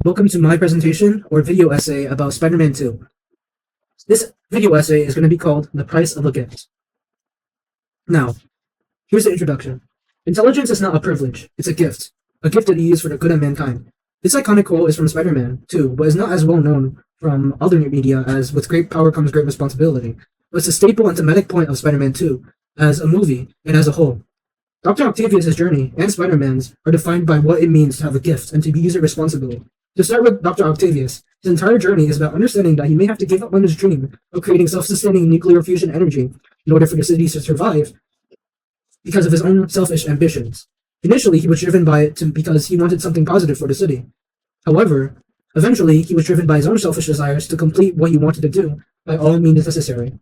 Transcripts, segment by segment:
Welcome to my presentation or video essay about Spider-Man 2. This video essay is going to be called The Price of a Gift. Now, here's the introduction. Intelligence is not a privilege, it's a gift that you use for the good of mankind. This iconic quote is from Spider-Man 2, but is not as well known from other media as with great power comes great responsibility. But it's a staple and thematic point of Spider-Man 2 as a movie and as a whole. Dr. Octavius' journey and Spider-Man's are defined by what it means to have a gift and to use it responsibly. To start with Dr. Octavius, his entire journey is about understanding that he may have to give up on his dream of creating self-sustaining nuclear fusion energy in order for the city to survive because of his own selfish ambitions. Initially, he was driven by it because he wanted something positive for the city. However, eventually, he was driven by his own selfish desires to complete what he wanted to do by all means necessary.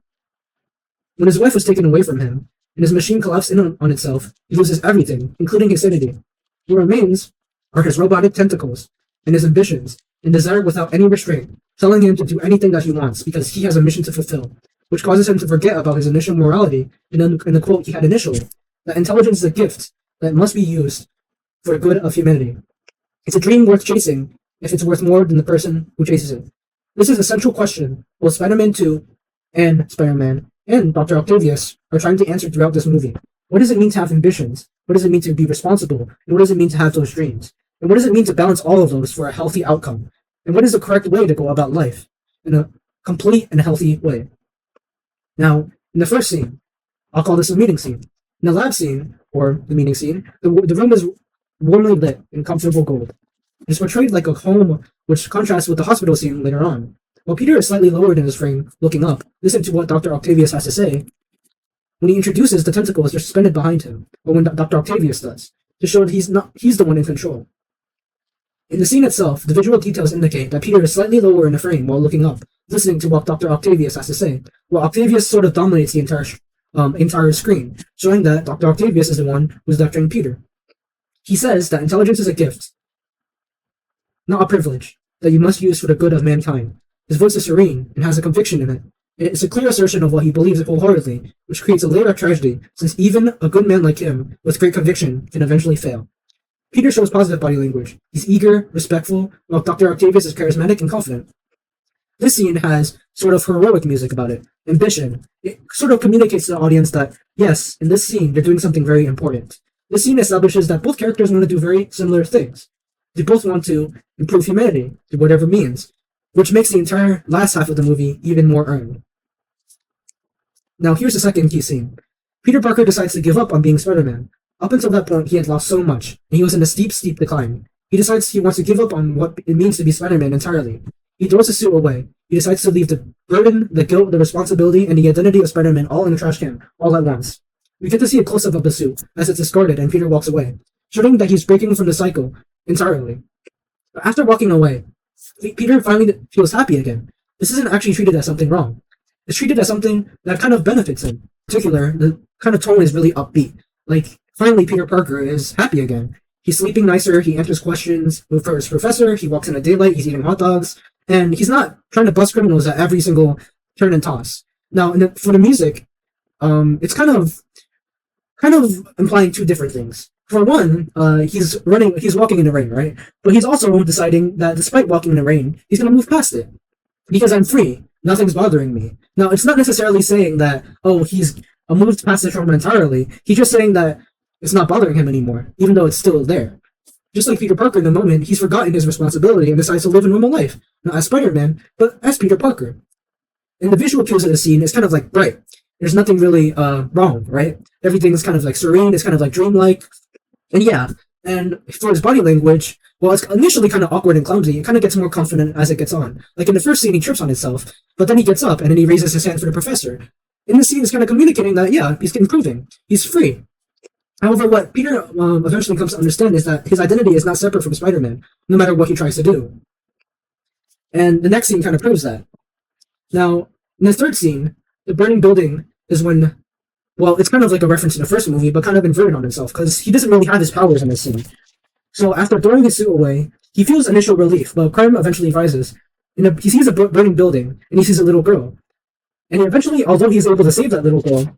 When his wife was taken away from him, and his machine collapsed in on itself, he loses everything, including his sanity. What remains are his robotic tentacles, and his ambitions, and desire without any restraint, telling him to do anything that he wants because he has a mission to fulfill, which causes him to forget about his initial morality and the quote he had initially, that intelligence is a gift that must be used for the good of humanity. It's a dream worth chasing if it's worth more than the person who chases it. This is a central question both Spider-Man 2 and Spider-Man and Dr. Octavius are trying to answer throughout this movie. What does it mean to have ambitions? What does it mean to be responsible? And what does it mean to have those dreams? And what does it mean to balance all of those for a healthy outcome? And what is the correct way to go about life in a complete and healthy way? Now, in the first scene, I'll call this a meeting scene. In the lab scene, or the meeting scene, the room is warmly lit in comfortable gold. It's portrayed like a home, which contrasts with the hospital scene later on. While Peter is slightly lowered in his frame, looking up, listening to what Dr. Octavius has to say, when he introduces the tentacles, they're suspended behind him, or when Dr. Octavius does, to show that he's the one in control. In the scene itself, the visual details indicate that Peter is slightly lower in the frame while looking up, listening to what Dr. Octavius has to say, while Octavius sort of dominates the entire screen, showing that Dr. Octavius is the one who's lecturing Peter. He says that intelligence is a gift, not a privilege, that you must use for the good of mankind. His voice is serene and has a conviction in it. It's a clear assertion of what he believes wholeheartedly, which creates a layer of tragedy, since even a good man like him, with great conviction, can eventually fail. Peter shows positive body language. He's eager, respectful, while Dr. Octavius is charismatic and confident. This scene has sort of heroic music about it, ambition. It sort of communicates to the audience that, yes, in this scene, they're doing something very important. This scene establishes that both characters want to do very similar things. They both want to improve humanity through whatever means, which makes the entire last half of the movie even more earned. Now, here's the second key scene. Peter Parker decides to give up on being Spider-Man. Up until that point, he had lost so much, and he was in a steep decline. He decides he wants to give up on what it means to be Spider-Man entirely. He throws his suit away. He decides to leave the burden, the guilt, the responsibility, and the identity of Spider-Man all in the trash can, all at once. We get to see a close-up of the suit as it's discarded and Peter walks away, showing that he's breaking from the cycle entirely. But after walking away, Peter finally feels happy again. This isn't actually treated as something wrong. It's treated as something that kind of benefits him. In particular, the kind of tone is really upbeat. Like, finally Peter Parker is happy again. He's sleeping nicer, he answers questions for his professor, he walks in the daylight, he's eating hot dogs, and he's not trying to bust criminals at every single turn and toss. Now, for the music, it's kind of implying two different things. For one, he's walking in the rain, right? But he's also deciding that despite walking in the rain, he's gonna move past it. Because I'm free, nothing's bothering me. Now, it's not necessarily saying that, oh, he's moved past the trauma entirely. He's just saying that it's not bothering him anymore, even though it's still there. Just like Peter Parker in the moment, he's forgotten his responsibility and decides to live a normal life, not as Spider-Man, but as Peter Parker. And the visual cues of the scene is kind of like bright. There's nothing really wrong, right? Everything's kind of like serene, it's kind of like dreamlike. And yeah, and for his body language, well, it's initially kind of awkward and clumsy. It kind of gets more confident as it gets on. Like in the first scene, he trips on himself, but then he gets up and then he raises his hand for the professor. In the scene, is kind of communicating that, yeah, he's improving. He's free. However, what Peter eventually comes to understand is that his identity is not separate from Spider-Man, no matter what he tries to do. And the next scene kind of proves that. Now, in the third scene, the burning building is when, well, it's kind of like a reference to the first movie, but kind of inverted on himself, because he doesn't really have his powers in this scene. So after throwing his suit away, he feels initial relief, but crime eventually rises. He sees a burning building, and he sees a little girl. And eventually, although he's able to save that little girl,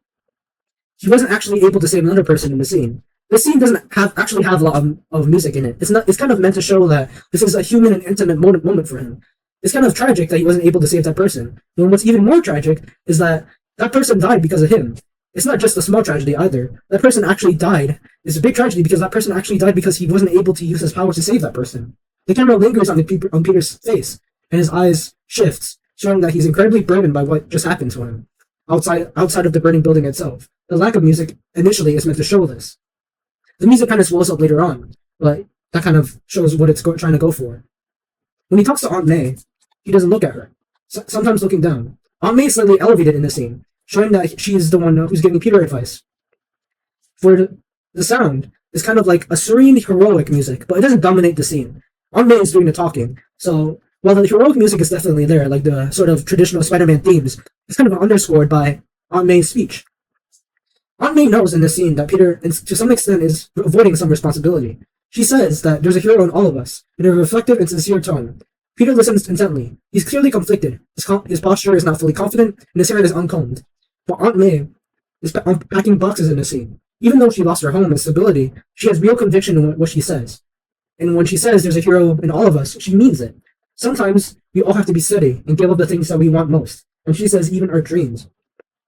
he wasn't actually able to save another person in the scene. This scene doesn't actually have a lot of music in it. It's not. It's kind of meant to show that this is a human and intimate moment for him. It's kind of tragic that he wasn't able to save that person. And what's even more tragic is that that person died because of him. It's not just a small tragedy either. That person actually died. It's a big tragedy because that person actually died because he wasn't able to use his power to save that person. The camera lingers on Peter's face, and his eyes shifts, showing that he's incredibly burdened by what just happened to him. Outside of the burning building itself. The lack of music initially is meant to show this. The music kind of swells up later on, but that kind of shows what it's trying to go for. When he talks to Aunt May, he doesn't look at her, sometimes looking down. Aunt May is slightly elevated in the scene, showing that she is the one who's giving Peter advice. For the sound is kind of like a serene, heroic music, but it doesn't dominate the scene. Aunt May is doing the talking, so while the heroic music is definitely there, like the sort of traditional Spider-Man themes, it's kind of underscored by Aunt May's speech. Aunt May knows in this scene that Peter, to some extent, is avoiding some responsibility. She says that there's a hero in all of us, in a reflective and sincere tone. Peter listens intently. He's clearly conflicted. His posture is not fully confident, and his hair is uncombed. But Aunt May is packing boxes in the scene. Even though she lost her home and stability, she has real conviction in what she says. And when she says there's a hero in all of us, she means it. Sometimes we all have to be steady and give up the things that we want most. And she says even our dreams.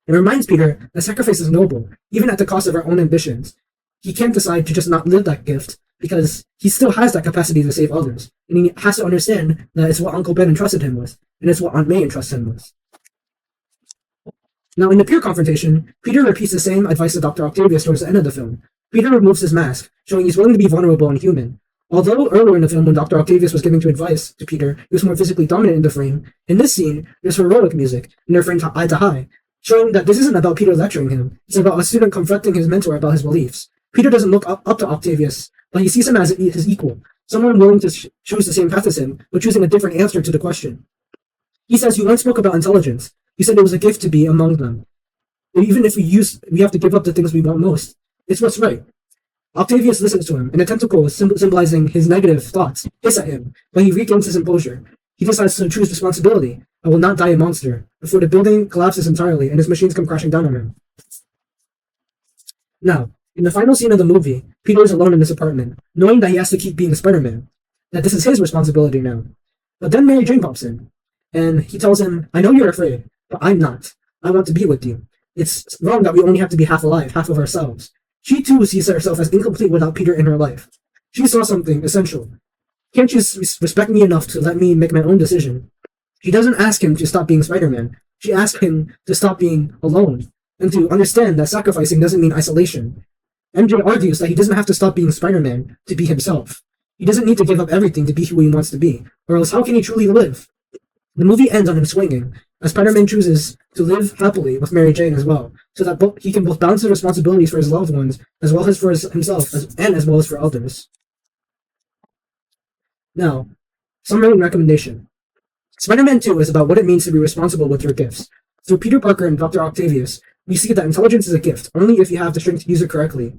It reminds Peter that sacrifice is noble, even at the cost of our own ambitions. He can't decide to just not live that gift because he still has that capacity to save others. And he has to understand that it's what Uncle Ben entrusted him with, and it's what Aunt May entrusted him with. Now, in the peer confrontation, Peter repeats the same advice to Dr. Octavius towards the end of the film. Peter removes his mask, showing he's willing to be vulnerable and human. Although earlier in the film when Dr. Octavius was giving advice to Peter, he was more physically dominant in the frame, in this scene, there's heroic music, and they're framed eye to eye, showing that this isn't about Peter lecturing him, it's about a student confronting his mentor about his beliefs. Peter doesn't look up to Octavius, but he sees him as his equal, someone willing to choose the same path as him, but choosing a different answer to the question. He says, "You once spoke about intelligence. You said it was a gift to be among them. Even if we have to give up the things we want most. It's what's right." Octavius listens to him, and a tentacle symbolizing his negative thoughts hiss at him, but he regains his composure. He decides to choose responsibility. "I will not die a monster," before the building collapses entirely and his machines come crashing down on him. Now, in the final scene of the movie, Peter is alone in his apartment, knowing that he has to keep being Spider-Man, that this is his responsibility now. But then Mary Jane pops in, and he tells him, "I know you're afraid, but I'm not. I want to be with you. It's wrong that we only have to be half alive, half of ourselves." She too sees herself as incomplete without Peter in her life. She saw something essential. "Can't you respect me enough to let me make my own decision?" She doesn't ask him to stop being Spider-Man. She asks him to stop being alone, and to understand that sacrificing doesn't mean isolation. MJ argues that he doesn't have to stop being Spider-Man to be himself. He doesn't need to give up everything to be who he wants to be, or else how can he truly live? The movie ends on him swinging, as Spider-Man chooses to live happily with Mary Jane as well, so that he can both balance the responsibilities for his loved ones, as well as for himself, and as well as for others. Now, summary and recommendation. Spider-Man 2 is about what it means to be responsible with your gifts. Through Peter Parker and Dr. Octavius, we see that intelligence is a gift, only if you have the strength to use it correctly.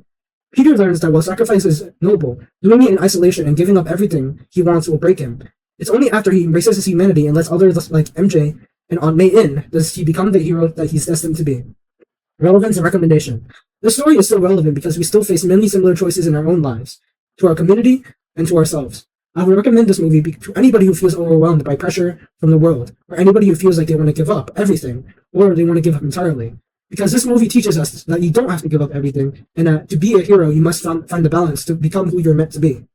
Peter learns that while sacrifice is noble, doing it in isolation and giving up everything he wants will break him. It's only after he embraces his humanity and lets others like MJ and Aunt May in does he become the hero that he's destined to be. Relevance and recommendation. This story is still relevant because we still face many similar choices in our own lives, to our community and to ourselves. I would recommend this movie to anybody who feels overwhelmed by pressure from the world, or anybody who feels like they want to give up everything, or they want to give up entirely. Because this movie teaches us that you don't have to give up everything, and that to be a hero, you must find the balance to become who you're meant to be.